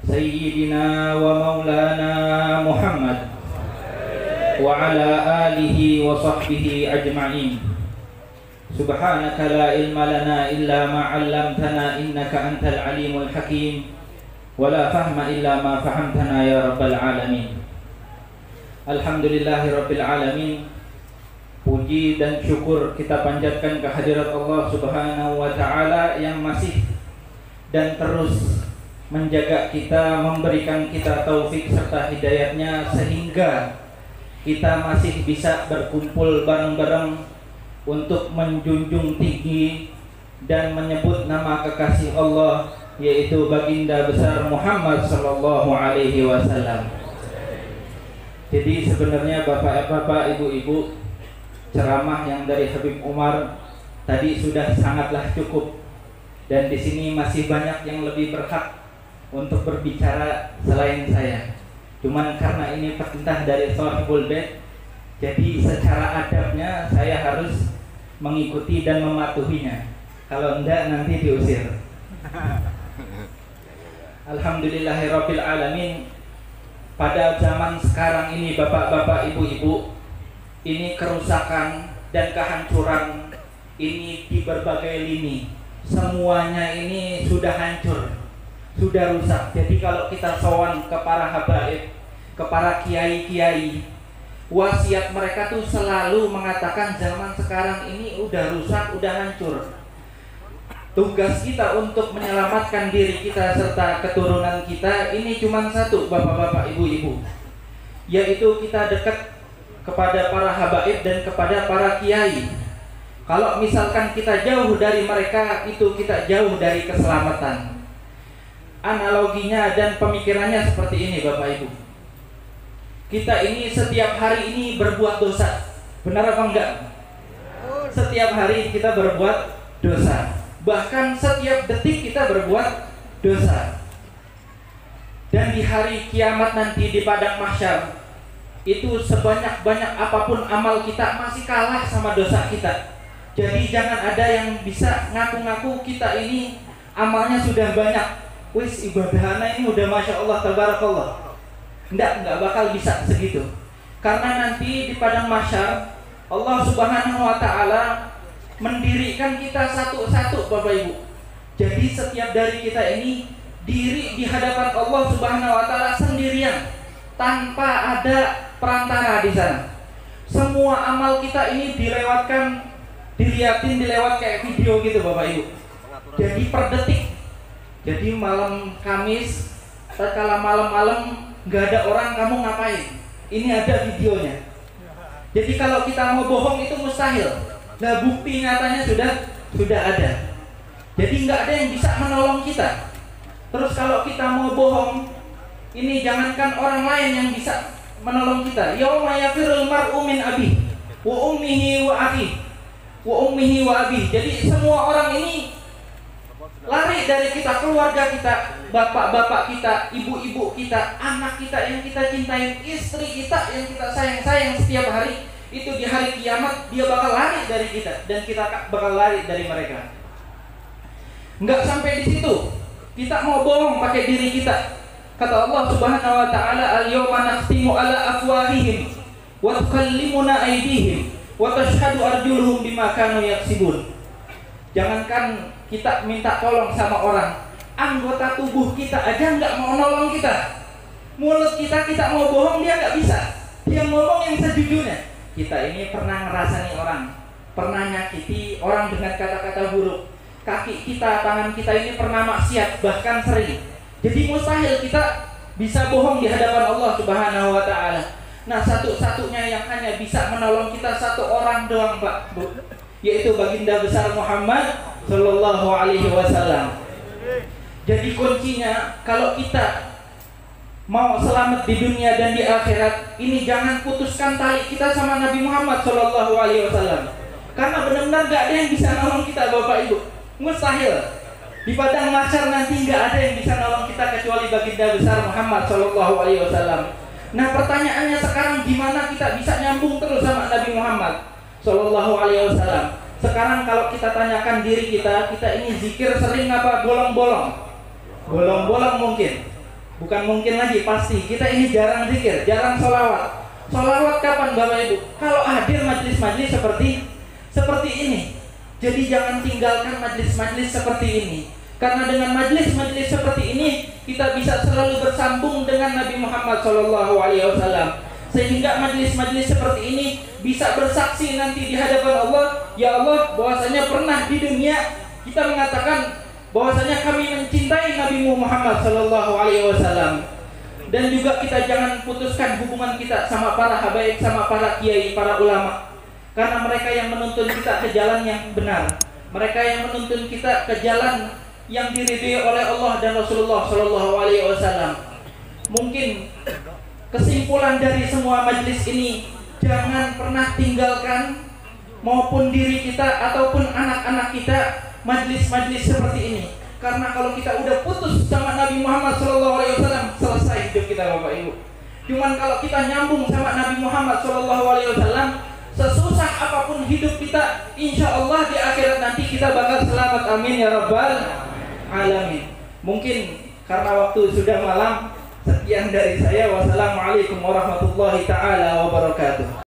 سيدنا ومولانا محمد وعلى آله وصحبه أجمعين. سبحانك لا علم لنا إلا ما علمتنا إنك أنت العليم الحكيم ولا فهم إلا ما فهمتنا يا رب العالمين. Alhamdulillahi Rabbil Alamin. Puji dan syukur kita panjatkan kehadirat Allah Subhanahu wa Ta'ala yang masih dan terus menjaga kita, memberikan kita taufik serta hidayatnya sehingga kita masih bisa berkumpul bareng-bareng untuk menjunjung tinggi dan menyebut nama kekasih Allah, yaitu baginda besar Muhammad sallallahu alaihi wasallam. Jadi sebenarnya bapak-bapak, ibu-ibu, ceramah yang dari Habib Umar tadi sudah sangatlah cukup, dan di sini masih banyak yang lebih berhak untuk berbicara selain saya. Cuman karena ini perintah dari Shahibul Bait, jadi secara adabnya saya harus mengikuti dan mematuhinya. Kalau enggak nanti diusir. Alhamdulillahirabbil alamin. Pada zaman sekarang ini bapak-bapak, ibu-ibu, ini kerusakan dan kehancuran ini di berbagai lini. Semuanya ini sudah hancur, sudah rusak. Jadi kalau kita sowan ke para habaib, ke para kiai-kiai, wasiat mereka tuh selalu mengatakan zaman sekarang ini udah rusak, udah hancur. Tugas kita untuk menyelamatkan diri kita serta keturunan kita ini cuma satu, bapak-bapak, ibu-ibu, yaitu kita dekat kepada para habaib dan kepada para kiai. Kalau misalkan kita jauh dari mereka, itu kita jauh dari keselamatan. Analoginya dan pemikirannya seperti ini, bapak ibu. Kita ini setiap hari ini berbuat dosa, benar apa enggak? Setiap hari kita berbuat dosa. Bahkan setiap detik kita berbuat dosa. Dan di hari kiamat nanti di padang mahsyar, itu sebanyak-banyak apapun amal kita masih kalah sama dosa kita. Jadi jangan ada yang bisa ngaku-ngaku kita ini amalnya sudah banyak. Wis ibadahana ini udah masya Allah tabarakallah. Enggak bakal bisa segitu. Karena nanti di padang mahsyar Allah Subhanahu wa Ta'ala mendirikan kita satu-satu, Bapak Ibu. Jadi setiap dari kita ini diri di hadapan Allah Subhanahu wa Ta'ala sendirian, tanpa ada perantara di sana. Semua amal kita ini dilewat kayak video gitu, Bapak Ibu. Jadi per detik. Jadi malam Kamis, tatkala malam-malam nggak ada orang, kamu ngapain? Ini ada videonya. Jadi kalau kita mau bohong itu mustahil. Nah, bukti nyatanya sudah ada. Jadi nggak ada yang bisa menolong kita. Terus kalau kita mau bohong, ini jangankan orang lain yang bisa menolong kita. Yauma yafirul mar'u min abihi wa ummihi wa akhihi wa ummihi wa abihi. Jadi semua orang ini lari dari kita, keluarga kita, bapak-bapak kita, ibu-ibu kita, anak kita yang kita cintai, istri kita yang kita sayang-sayang setiap hari. Itu di hari kiamat dia bakal lari dari kita dan kita bakal lari dari mereka. Enggak sampai di situ. Kita mau bohong pakai diri kita. Kata Allah Subhanahu wa Ta'ala, "Al-yawma nakhtimu ala afwahihim wa tukallimuna aydihim wa tashhadu arjuluhum bima kanu yaksibun." Jangankan kita minta tolong sama orang, anggota tubuh kita aja enggak mau nolong kita. Mulut kita mau bohong, dia enggak bisa. Dia ngomong yang sejujurnya. Kita ini pernah ngerasani orang, pernah nyakiti orang dengan kata-kata buruk. Kaki kita, tangan kita ini pernah maksiat, bahkan sering. Jadi mustahil kita bisa bohong di hadapan Allah Subhanahu wa Ta'ala. Nah, satu-satunya yang hanya bisa menolong kita satu orang doang, Pak, Bu, yaitu baginda besar Muhammad sallallahu alaihi wasallam. Jadi kuncinya kalau kita mau selamat di dunia dan di akhirat, ini jangan putuskan tali kita sama Nabi Muhammad sallallahu alaihi wasallam. Karena benar-benar gak ada yang bisa nolong kita, Bapak Ibu. Mustahil. Di padang mahsyar nanti gak ada yang bisa nolong kita kecuali baginda besar Muhammad sallallahu alaihi wasallam. Nah, pertanyaannya sekarang gimana kita bisa nyambung terus sama Nabi Muhammad sallallahu alaihi wasallam? Sekarang kalau kita tanyakan diri kita ini zikir sering apa bolong-bolong? Bolong-bolong mungkin. Bukan mungkin lagi, pasti. Kita ini jarang zikir, jarang sholawat. Sholawat kapan Bapak Ibu? Kalau hadir majlis-majlis seperti ini. Jadi jangan tinggalkan majlis-majlis seperti ini. Karena dengan majlis-majlis seperti ini kita bisa selalu bersambung dengan Nabi Muhammad SAW. Sehingga majlis-majlis seperti ini bisa bersaksi nanti di hadapan Allah, ya Allah, bahwasanya pernah di dunia kita mengatakan bahwasanya kami mencintai Nabi Muhammad SAW. Dan juga kita jangan putuskan hubungan kita sama para habaib, sama para kiai, para ulama. Karena mereka yang menuntun kita ke jalan yang benar. Mereka yang menuntun kita ke jalan yang diridhoi oleh Allah dan Rasulullah SAW. Mungkin kesimpulan dari semua majlis ini, jangan pernah tinggalkan maupun diri kita ataupun anak-anak kita majlis-majlis seperti ini. Karena kalau kita udah putus sama Nabi Muhammad SAW, selesai hidup kita Bapak Ibu. Cuman kalau kita nyambung sama Nabi Muhammad SAW, sesusah apapun hidup kita, insya Allah di akhirat nanti kita bakal selamat. Amin ya Rabbal Alamin. Mungkin karena waktu sudah malam, sekian dari saya. Wassalamualaikum warahmatullahi taala wabarakatuh.